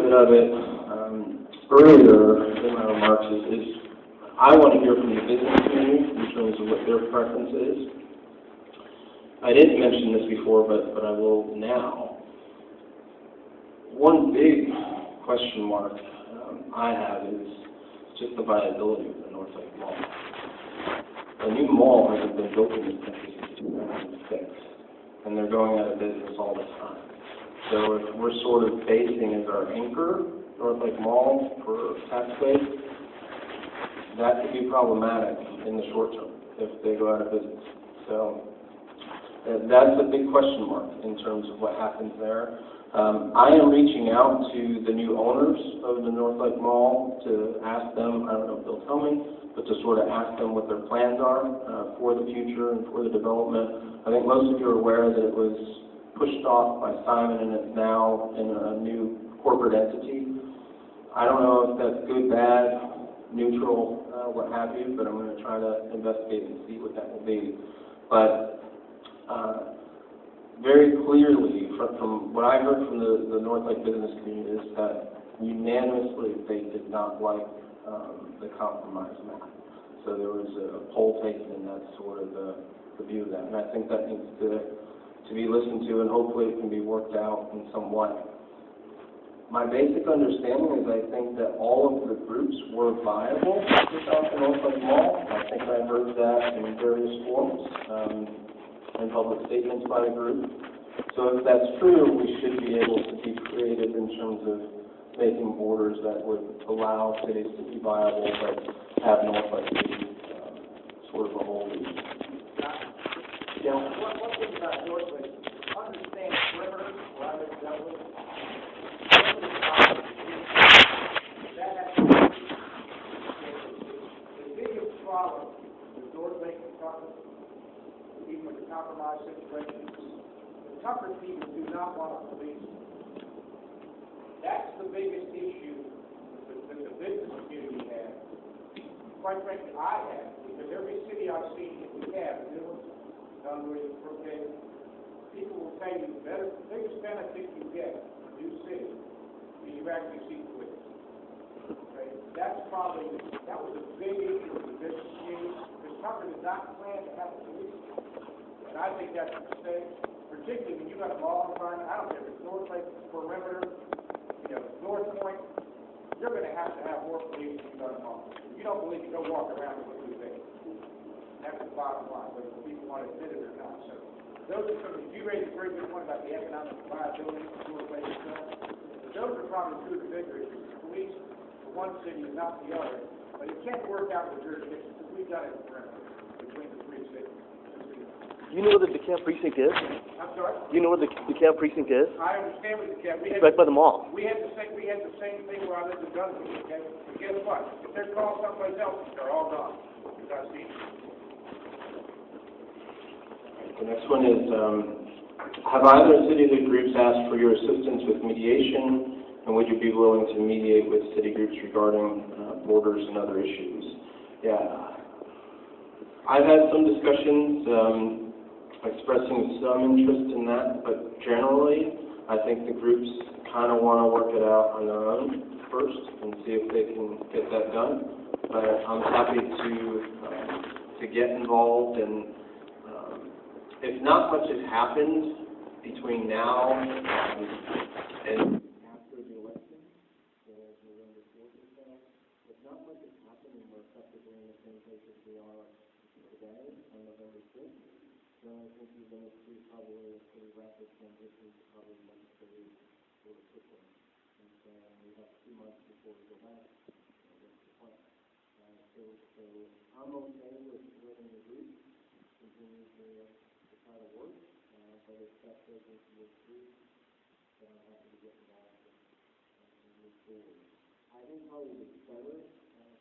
bit of it earlier in my remarks is I want to hear from the business community in terms of what their preference is. I didn't mention this before, but I will now. One big question mark I have is just the viability of the Northlake Mall. A new mall hasn't been built in this country since 2006, and they're going out of business all the time. So if we're sort of basing as our anchor Northlake Mall for tax base, that could be problematic in the short term if they go out of business. So that's a big question mark in terms of what happens there. I am reaching out to the new owners of the Northlake Mall to ask them, I don't know if they'll tell me, but to sort of ask them what their plans are for the future and for the development. I think most of you are aware that it was pushed off by Simon and it's now in a new corporate entity. I don't know if that's good, bad, neutral, what have you, but I'm going to try to investigate and see what that will be. But very clearly, from what I heard from the Northlake business community, is that unanimously they did not like the compromise map. So there was a poll taken, and that's sort of the view of that. And I think that needs to be listened to, and hopefully it can be worked out in some way. My basic understanding is I think that all of the groups were viable without the Northlake Mall. I think I heard that in various forms and public statements by the group. So if that's true, we should be able to be creative in terms of making borders that would allow cities to be viable but have Northlake City sort of a whole region. Yeah. One thing about Northlake, understand perimeter, where I live in Dunwoody. That has to be the biggest problem with Northlake and Tucker, even with the compromise situation. The Tucker people do not want a police. That's the biggest issue that the business community has. Quite frankly, I have, because every city I've seen that we have, new ones, Dunwoody, Brookhaven, people will tell you the biggest benefit you get from a new city is you actually see police. Okay? That was a big issue for the business community, because Tucker did not plan to have a police. And I think that's a mistake, particularly when you got a mall environment. I don't care if it's Northlake, perimeter, North Point, you're going to have more police than you got a mall. If you don't believe it, go walk around and look at the thing. That's the bottom line, whether people want to admit it or not. So those are some, you raised a very good point about the economic viability of Northlake itself. But those are probably two of the bigger issues. Police for one city and not the other. But it can't work out with jurisdictions, because we've done it between the three cities. Do you know where the DeKalb precinct is? I'm sorry? Do you know where the DeKalb precinct is? I understand what DeKalb. It's right by the mall. We had the same thing where I lived in Dunwoody, okay? But guess what? If they're called someplace else, they're all gone. Because I've seen it. The next one is, have either city of the groups asked for your assistance with mediation, and would you be willing to mediate with city groups regarding borders and other issues? Yeah. I've had some discussions expressing some interest in that, but generally, I think the groups kind of want to work it out on their own first and see if they can get that done. But I'm happy to get involved, and if not much has happened between now and after the election, November 4th or so, if not much has happened and we're effectively in the same place as we are today on November 6th, then I think you're going to see probably a pretty rapid transition to probably legislative sort of quickly. And so we have 2 months before we go back. What's the plan? So I'm okay with letting the group continue to try to work, but if that doesn't work through, then I'm happy to get involved and move forward. I think probably the better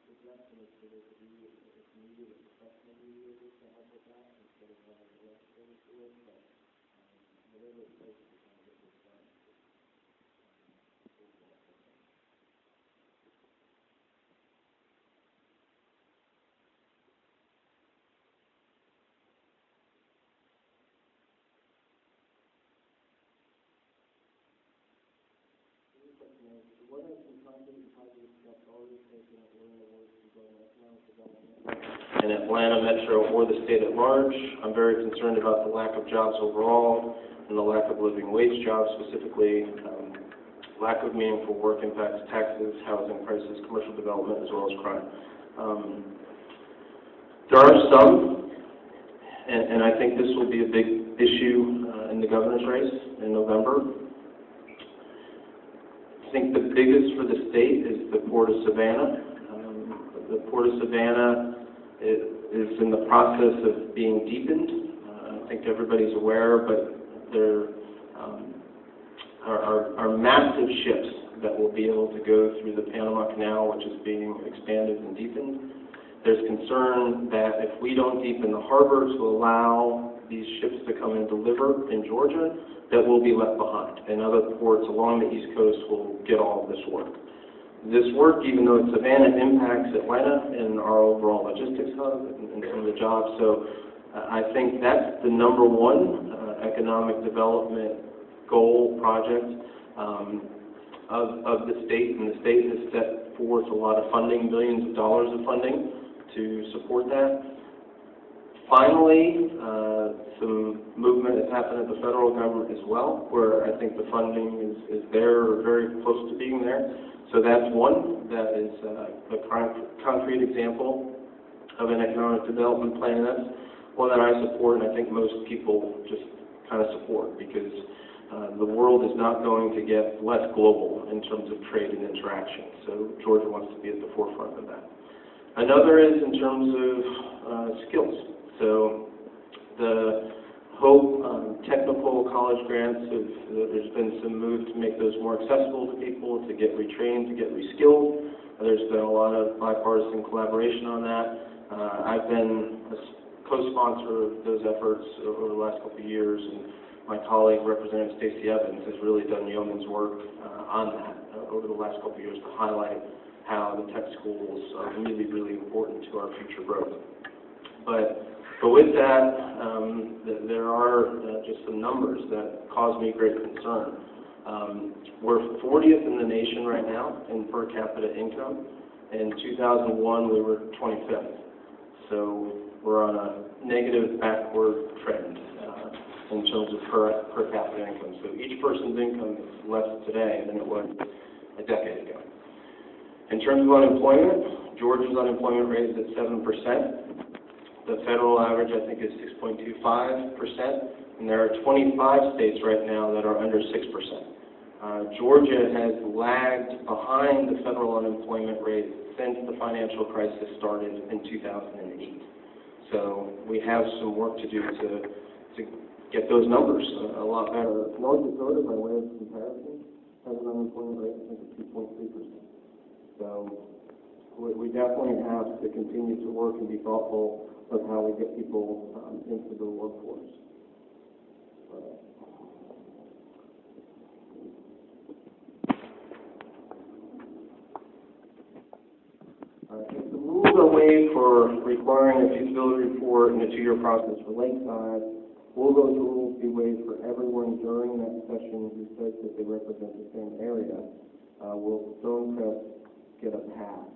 suggestion is for there to be, if needed, a professional mediator to help with that instead of having the legislature do it, but whatever it takes to kind of get this done. What in Atlanta Metro or the state at large. I'm very concerned about the lack of jobs overall and the lack of living wage jobs specifically. Lack of meaningful work impacts taxes, housing prices, commercial development, as well as crime. There are some, and I think this will be a big issue in the governor's race in November. I think the biggest for the state is the Port of Savannah. The Port of Savannah is in the process of being deepened. I think everybody's aware, but there are massive ships that will be able to go through the Panama Canal, which is being expanded and deepened. There's concern that if we don't deepen the harbor to allow these ships to come and deliver in Georgia, that we'll be left behind, and other ports along the East Coast will get all of this work. This work, even though it's Savannah, impacts Atlanta and our overall logistics hub and some of the jobs. So I think that's the number one economic development goal project of the state, and the state has set forth a lot of funding, billions of dollars of funding to support that. Finally, some movement has happened at the federal government as well, where I think the funding is there or very close to being there. So that's one that is a concrete example of an economic development plan. That's one that I support, and I think most people just kind of support, because the world is not going to get less global in terms of trade and interaction. So Georgia wants to be at the forefront of that. Another is in terms of skills. So the Hope technical college grants, there's been some move to make those more accessible to people, to get retrained, to get reskilled. There's been a lot of bipartisan collaboration on that. I've been a co-sponsor of those efforts over the last couple of years, and my colleague, Representative Stacey Evans, has really done yeoman's work on that over the last couple of years to highlight how the tech schools are really, really important to our future growth. But with that, there are just some numbers that cause me great concern. We're 40th in the nation right now in per capita income. In 2001, we were 25th. So we're on a negative backward trend in terms of per capita income. So each person's income is less today than it was a decade ago. In terms of unemployment, Georgia's unemployment rate is at 7%. The federal average, I think, is 6.25%, and there are 25 states right now that are under 6%. Georgia has lagged behind the federal unemployment rate since the financial crisis started in 2008. So we have some work to do to get those numbers a lot better. North Dakota, by way of comparison, has an unemployment rate, I think, of 2.3%. So we definitely have to continue to work and be thoughtful of how we get people into the workforce. If the rules are waived for requiring a feasibility report and a 2-year process for Lakeside, will those rules be waived for everyone during that session who says that they represent the same area? Will Stonecrest get a pass?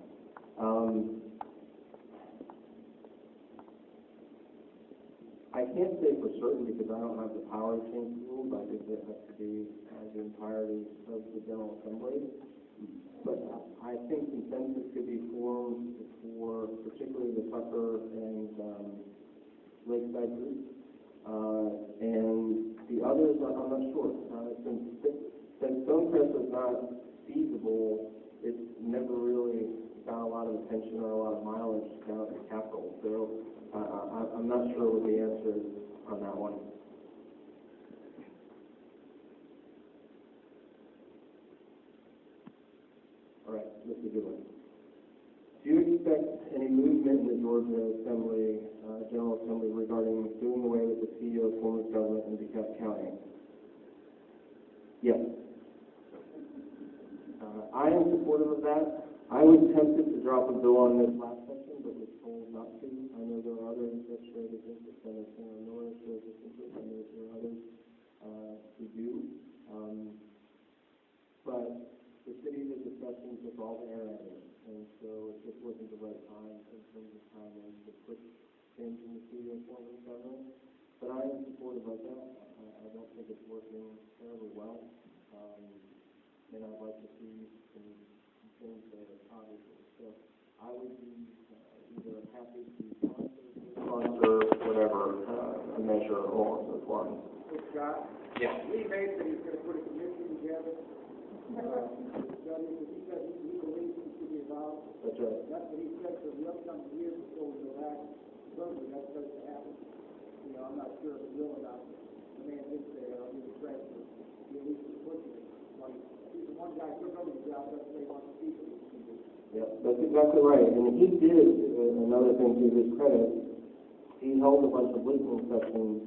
I can't say for certain because I don't have the power to change the rules. I think it has to be the entirety of the General Assembly. But I think consensus could be formed for particularly the Tucker and Lakeside groups. And the others, I'm not sure. Since Stonecrest is not feasible, it's never really got a lot of attention or a lot of mileage down at the Capitol. So I'm not sure what the answer is on that one. All right, this is a good one. Do you expect any movement in the Georgia Assembly, General Assembly, regarding doing away with the CEO form of government in DeKalb County? Yes. I am supportive of that. I was tempted to drop a bill on this last session, but was told not to. I know there are other interest rate interests, and Senator Norris shows this interest. I know there are others who do. But the city is a discussions with all the areas, and so it just wasn't the right time in terms of timing to put things in the city of form of government. But I am supportive of that. I don't think it's working terribly well, and I'd like to see some things that are obviously. So I would be either happy to sponsor whatever a measure along those lines. Hey, Scott? Yeah. Lee Mason is going to put a commission together. He said he believes he should be involved. That's right. That's what he said for the upcoming years before we go back. Certainly that's supposed to happen. You know, I'm not sure if it's real or not. The man did say, I'll give the credit for at least pushing it. Like, he's the one guy who took over the job, that's what he wants to keep it. Yeah, that's exactly right. And he did, another thing to his credit, he held a bunch of listening sessions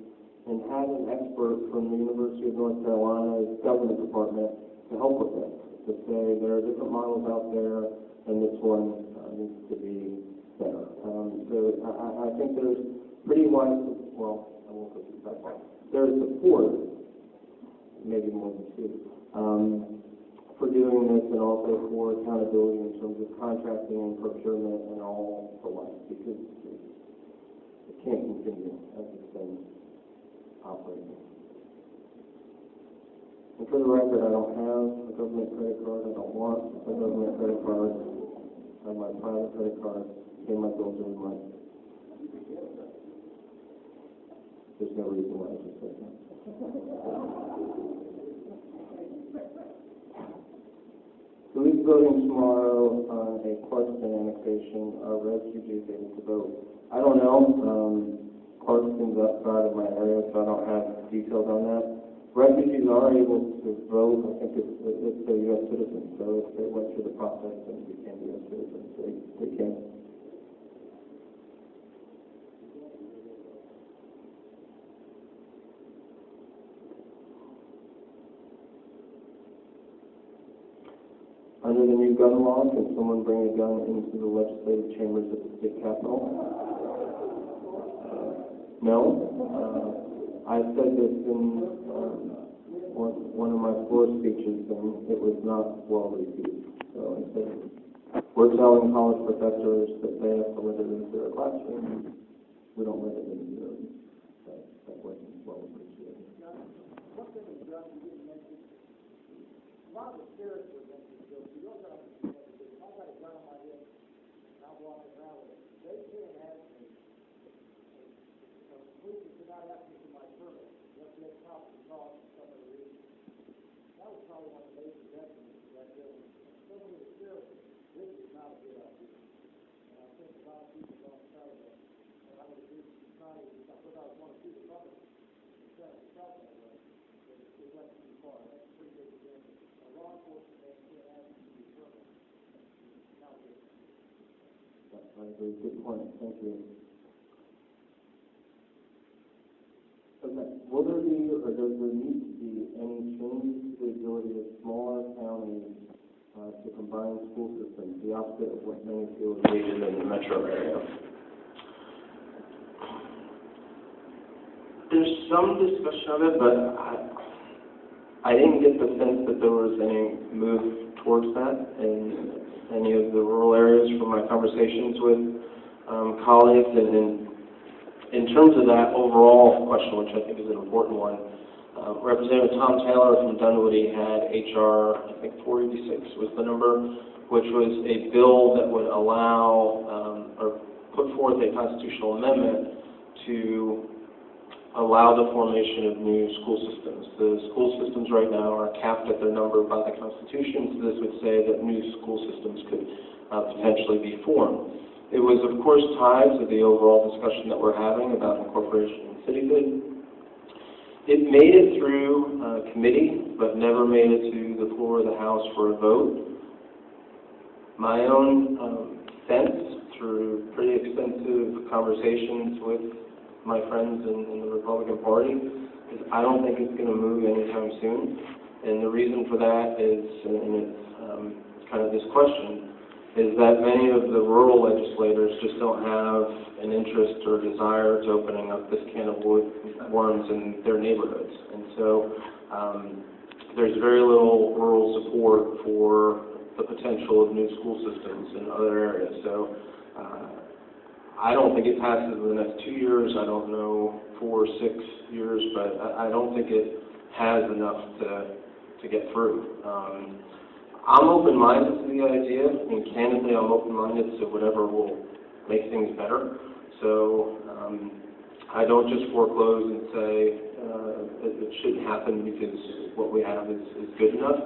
and had an expert from the University of North Carolina's government department to help with it, to say there are different models out there, and this one needs to be better. So I think there's pretty wide, well, I won't go through that part. There's support, maybe more than two, for doing this, and also for accountability in terms of contracting and procurement and all the like, because it can't continue as it's been operating. And for the record, I don't have a government credit card. I don't want a government credit card. I have my private credit card, pay my bills every month. There's no reason why I just said that. So we're voting tomorrow on a Clarkston annexation. Are refugees able to vote? I don't know. Clarkston's outside of my area, so I don't have details on that. Refugees are able to vote. I think it's they're U.S. citizens, so if they went through the process and became U.S. citizens, they can. Under the new gun law, can someone bring a gun into the legislative chambers of the state capitol? No. I said this in one of my floor speeches, and it was not well received. So I said, we're telling college professors that they have to let it into their classroom. We don't let it into theirs. That wasn't well appreciated. One thing is, John, you didn't mention, a lot of the spirits were mentioned, so if you don't know, if I got a gun on my head, and I'm walking around with it, they can't ask me, police cannot ask me for my permit, unless they have cops and calls and stuff like that. That was probably one of the major detriments that some of the spirits, this is not a good idea. And I think a lot of people don't tell that. And I would agree with you, Connie, I thought I was one of the public, instead of stuff that way. It went too far. That's a pretty big example. A law enforcement that can't ask you to be permit. Not good. That's a very good point. Thank you. Okay. Will there be, or does there need to be, any changes to the ability of smaller counties to combine school systems, the opposite of what many feel is needed in the metro area? There's some discussion of it, but I didn't get the sense that there was any move towards that in any of the rural areas from my conversations with colleagues. And in terms of that overall question, which I think is an important one, Representative Tom Taylor from Dunwoody had H.R., I think 486 was the number, which was a bill that would allow or put forth a constitutional amendment to allow the formation of new school systems. The school systems right now are capped at their number by the Constitution, so this would say that new school systems could potentially be formed. It was, of course, tied to the overall discussion that we're having about incorporation in cityhood. It made it through committee, but never made it to the floor of the House for a vote. My own sense, through pretty extensive conversations with my friends in the Republican Party, is I don't think it's going to move anytime soon. And the reason for that is, and it's kind of this question, is that many of the rural legislators just don't have an interest or desire to opening up this can of worms in their neighborhoods. And so there's very little rural support for the potential potential of new school systems in other areas. So I don't think it passes in the next 2 years. I don't know 4 or 6 years, but I don't think it has enough to get through. I'm open-minded to the idea. I mean, candidly, I'm open-minded to whatever will make things better. So I don't just foreclose and say it shouldn't happen because what we have is good enough.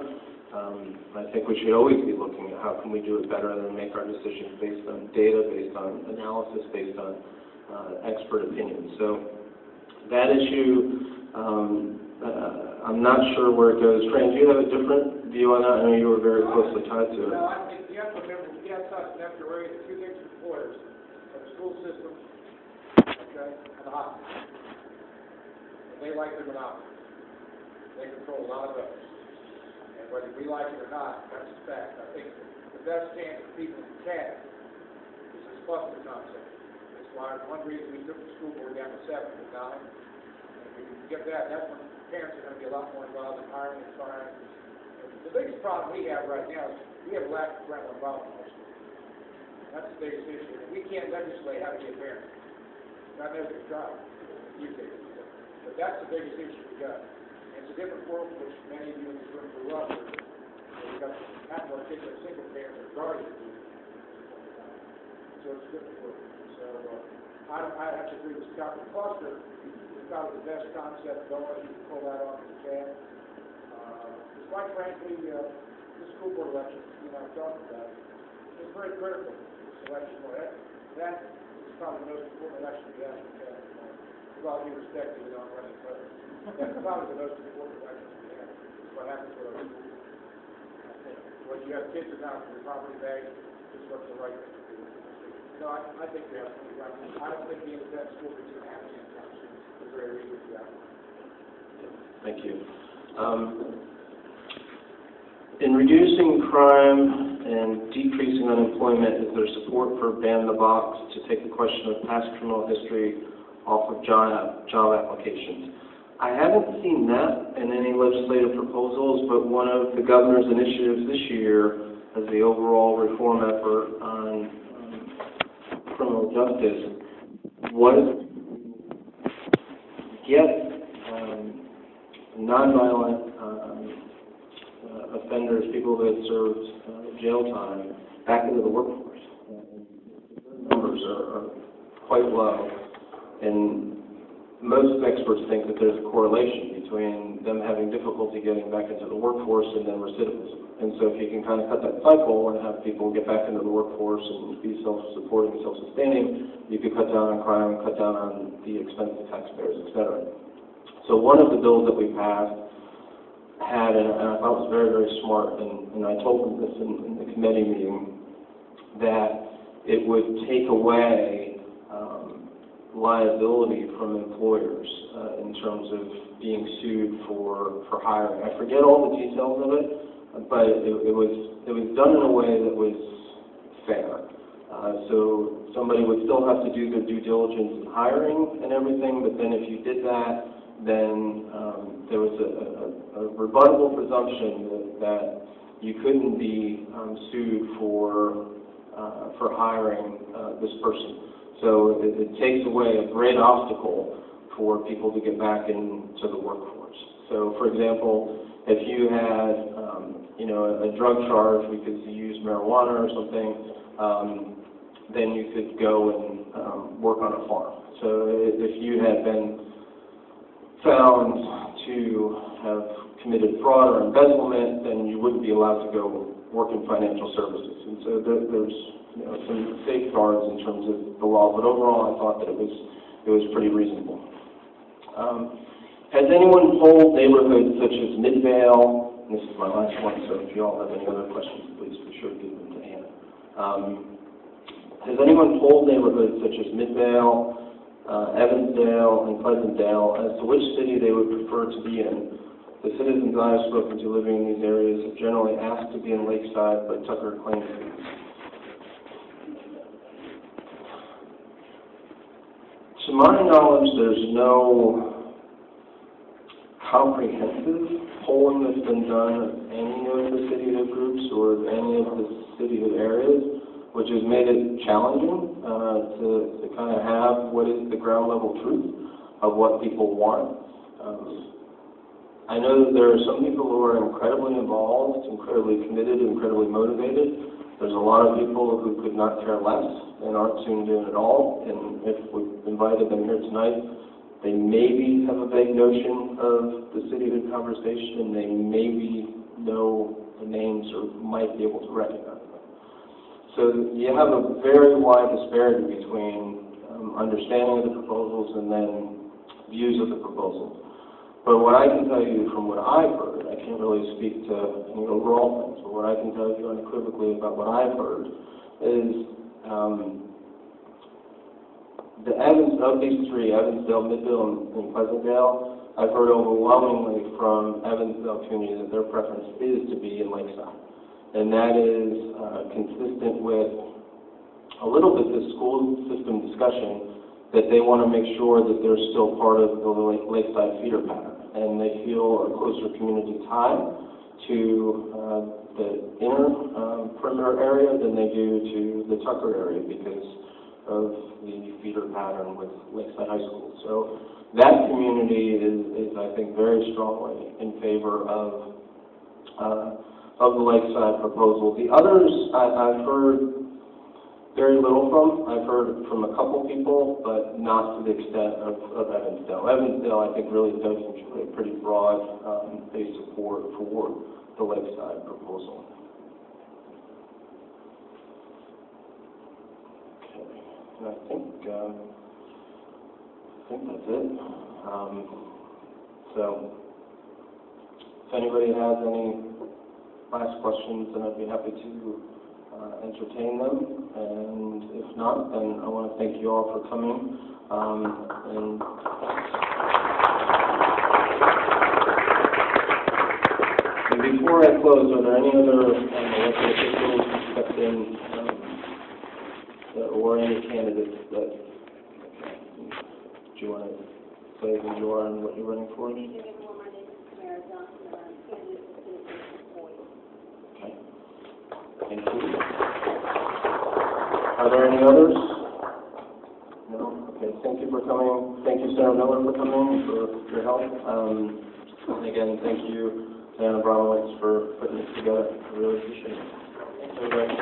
I think we should always be looking at how can we do it better and make our decisions based on data, based on analysis, based on expert opinions. So that issue, I'm not sure where it goes. Fran, do you have a different view on that? I know you were very closely tied to it. No, I think you have to remember, we have to raise two big supporters of the school system, okay, and the hospitals. And they like the monopoly. They control a lot of those. And whether we like it or not, that's a fact. I think the best chance for people in cash is this cluster concept. That's why one reason we took the school board down to 7 to 9. And if we can get that, that's when parents are going to be a lot more involved in hiring and firing. The biggest problem we have right now is we have a lack of parental involvement in our schools. That's the biggest issue. And we can't legislate how to get parents. God knows we try. You do. But that's the biggest issue we got. And it's a different world in which many of you in this room grew up with. We've got half of our kids are single parents or guardians. So it's a different world. So I have to agree with Scott. The cluster is probably the best concept going. You can pull that off if you can. Quite frankly, the school board election, you know, I'm talking about, is very critical, this election. That is probably the most important election we have in the county. With all due respect to the non-running voters. That's probably the most important election we have. It's what happens with our schools. I think whether you have kids or not, for your property bag, it's what's the right thing to do. So I think we have to be right. I don't think the independent school is going to have any income. There's very reason for that. Thank you. In reducing crime and decreasing unemployment, is there support for ban the box to take the question of past criminal history off of job applications? I haven't seen that in any legislative proposals, but one of the governor's initiatives this year as the overall reform effort on criminal justice was get nonviolent offenders, people that served jail time, back into the workforce. The numbers are quite low, and most experts think that there's a correlation between them having difficulty getting back into the workforce and then recidivism. And so if you can kind of cut that cycle and have people get back into the workforce and be self-supporting and self-sustaining, you could cut down on crime, cut down on the expense to taxpayers, et cetera. So one of the bills that we passed had, and I thought was very, very smart, and I told them this in the committee meeting, that it would take away liability from employers in terms of being sued for hiring. I forget all the details of it, but it was done in a way that was fair. So somebody would still have to do their due diligence in hiring and everything, but then if you did that, then there was a rebuttable presumption that you couldn't be sued for hiring this person. So it takes away a great obstacle for people to get back into the workforce. So, for example, if you had a drug charge because you used marijuana or something, then you could go and work on a farm. So if you had been found to have committed fraud or embezzlement, then you wouldn't be allowed to go work in financial services. And so there's some safeguards in terms of the law, but overall I thought that it was pretty reasonable. Has anyone polled neighborhoods such as Midvale? And this is my last one, so if you all have any other questions, please be sure to give them to Anna. Has anyone polled neighborhoods such as Midvale, Evansdale, and Pleasantdale as to which city they would prefer to be in? The citizens I have spoken to living in these areas have generally asked to be in Lakeside, but Tucker claims to. To my knowledge, there's no comprehensive polling that's been done of any of the cityhood groups or any of the cityhood areas, which has made it challenging to kind of have what is the ground level truth of what people want. I know that there are some people who are incredibly involved, incredibly committed, incredibly motivated. There's a lot of people who could not care less and aren't tuned in at all. And if we invited them here tonight, they maybe have a vague notion of the cityhood conversation, and they maybe know the names or might be able to recognize them. So you have a very wide disparity between understanding of the proposals and then views of the proposals. But what I can tell you from what I've heard, I can't really speak to any overall things, but what I can tell you unequivocally about what I've heard is of these three, Evansdale, Midville, and Pleasantdale, I've heard overwhelmingly from Evansdale community that their preference is to be in Lakeside. And that is consistent with a little bit the school system discussion, that they want to make sure that they're still part of the Lakeside feeder pattern, and they feel a closer community tie to the inner perimeter area than they do to the Tucker area because of the feeder pattern with Lakeside High School. So that community is I think, very strongly in favor of the Lakeside proposal. The others I've heard very little from. I've heard from a couple people, but not to the extent of Evansdale. Evansdale, I think, really does enjoy a pretty broad base support for the Lakeside proposal. Okay, and I think that's it. So, if anybody has any last questions, then I'd be happy to entertain them, and if not, then I want to thank you all for coming. And before I close, are there any other elected officials who stepped in, or any candidates that do you want to say who you are and what you're running for? Thank you. Are there any others? No? Okay, thank you for coming. Thank you, Sarah Miller, for coming, for your help. And again, thank you, Diana Bromowitz, for putting this together. I really appreciate it. Thanks, everybody.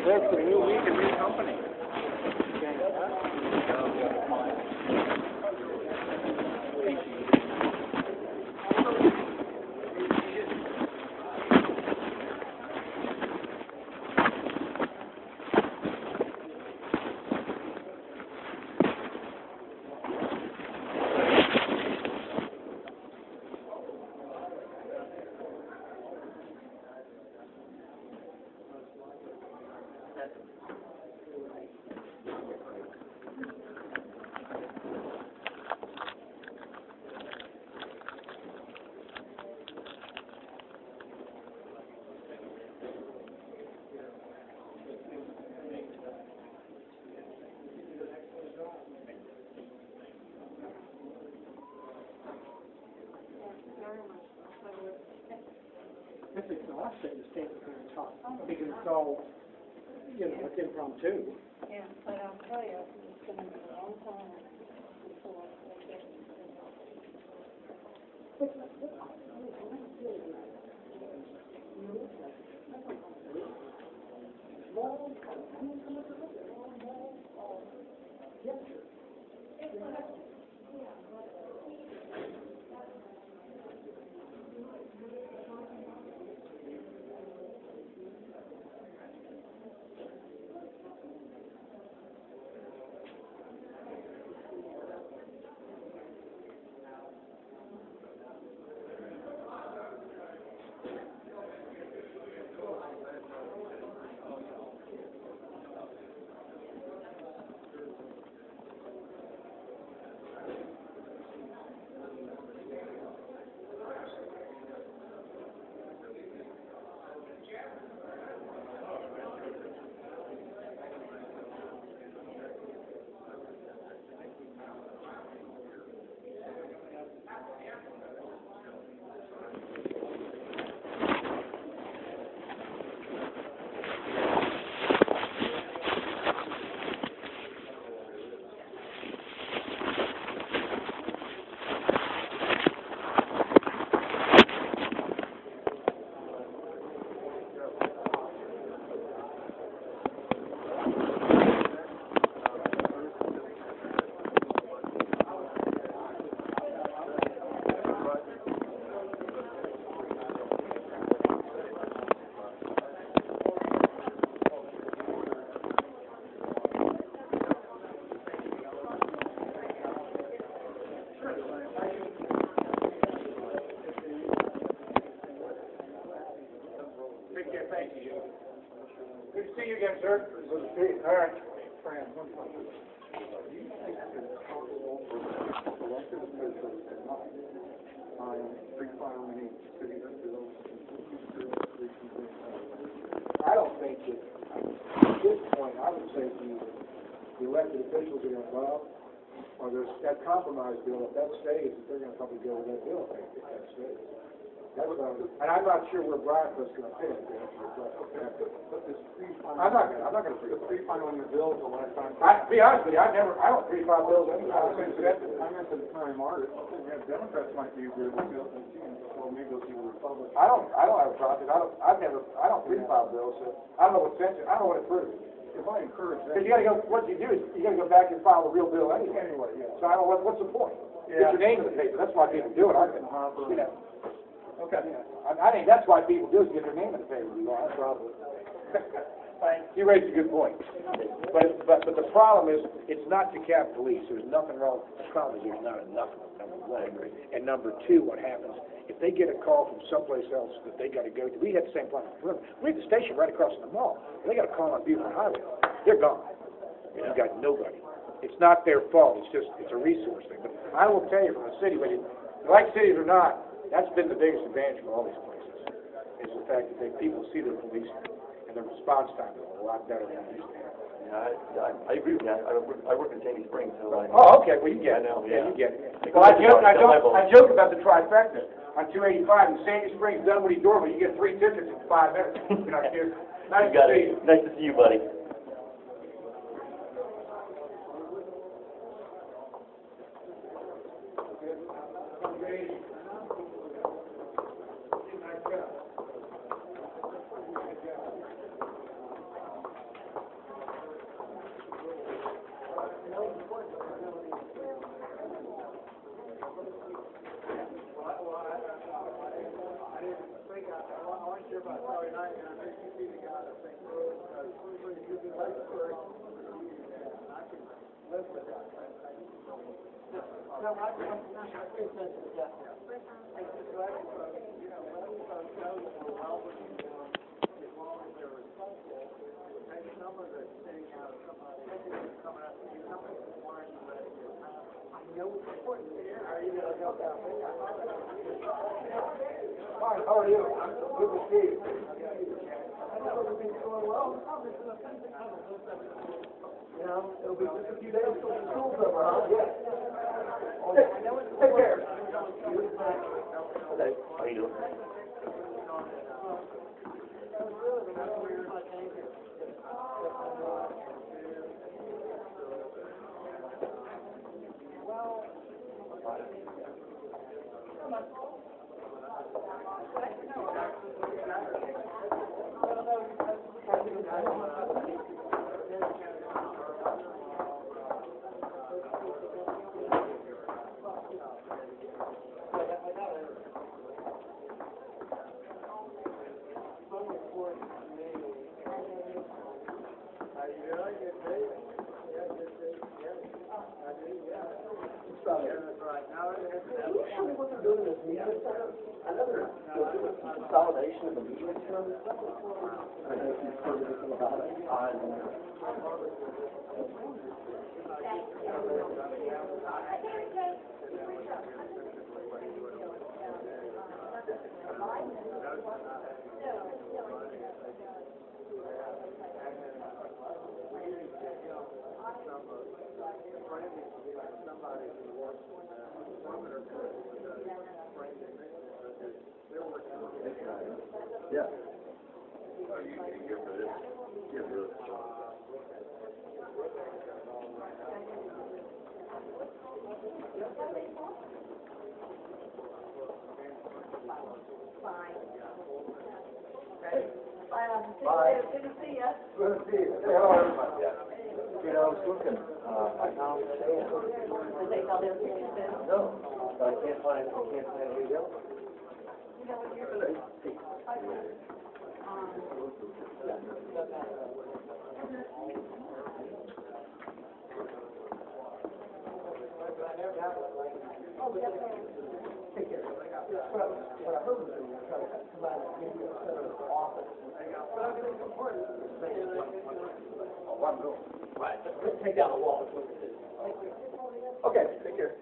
That's a new week, a new company. It's exhausting to stand there and talk, because it's all, it's impromptu. Yeah, but I'll tell you, it's going to be a long time before they get Good to see you again, sir. Good to see you. All right. Fran, one question. Do you think that elected officials cannot pre-filing any city bills? I don't think that, at this point, I would say the elected officials are involved, or there's that compromise bill, if that stays, they're going to probably go with that bill, I think, if that stays. That's what and I'm not sure where Briarcliff's going to fit into I'm not going to pre-filing the bills the last time. To be honest with you, I don't pre-file bills anymore. I meant to the time market. Democrats might be agreeable to it, or maybe they'll see the Republicans. I don't have a problem. I don't pre-file bills, so I don't know what sense, I don't know what it proves. If I encourage that. Because you got to go, what you do is you got to go back and file the real bill anyway. Yeah. So I don't know what's the point? Yeah. Get your name in the paper. That's why people do it. You know. Okay. I think that's why people do is get their name in the paper. That's probably. You raised a good point. But the problem is, it's not DeKalb police. There's nothing wrong. The problem is there's not enough of them, number one. And number two, what happens, if they get a call from someplace else that they got to go to, we had the same problem. We had the station right across from the mall. They got a call on Beaufort Highway. They're gone. And you got nobody. It's not their fault. It's a resource thing. But I will tell you, from the city, whether you like cities or not, that's been the biggest advantage for all these places, is the fact that people see their police and their response time is a lot better than it used to have. Yeah, I agree with you. I work in Sandy Springs, so I... Oh, okay, well, you get it. I know, yeah. You get it. They Well, I go joke about the trifecta. On 285 in Sandy Springs, Dunwoody, Dorval, you get 3 tickets in 5 minutes. You're not kidding. Nice You got to see it. Nice to see you, buddy. Fine, how are you? Good to see you. You know, it'll be just a few days till school's over, huh? Yeah. Take care. Okay, how you doing? Consolidation of the media term. I don't know if you've heard anything about it. Yeah. You can get rid of it. Get rid of it. Bye. Good to see you. Good to see you. Say hello, everybody. You know, I was looking, I found the sand. Did they call them citizens? No, but I can't find anything else. You know what you're What I heard was they were trying to come out and give you a center of office. But I think it's important to say Right, let's take down the wall. Okay, take care.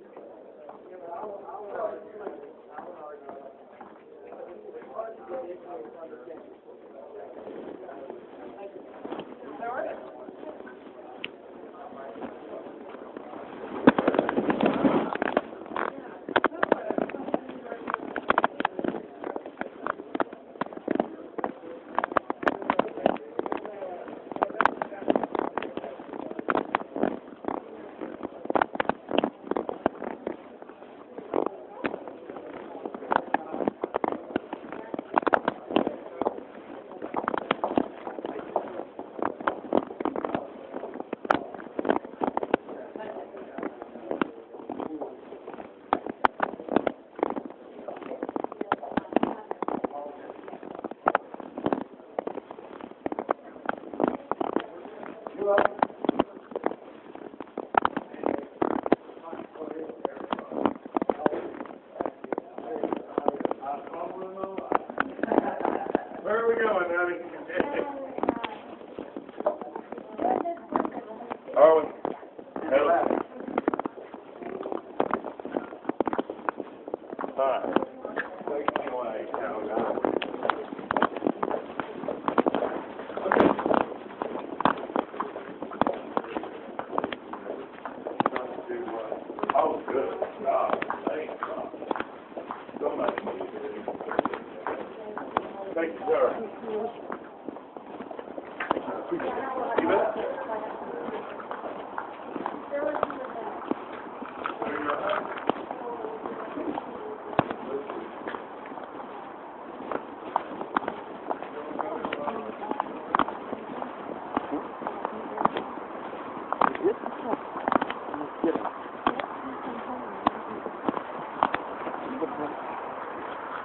Where are we going, honey? Oh, hello. Hi. Take me away, Calvin. Oh, good. Thank God. So much. Thank you, sir. You bet.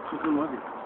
She's in Levy.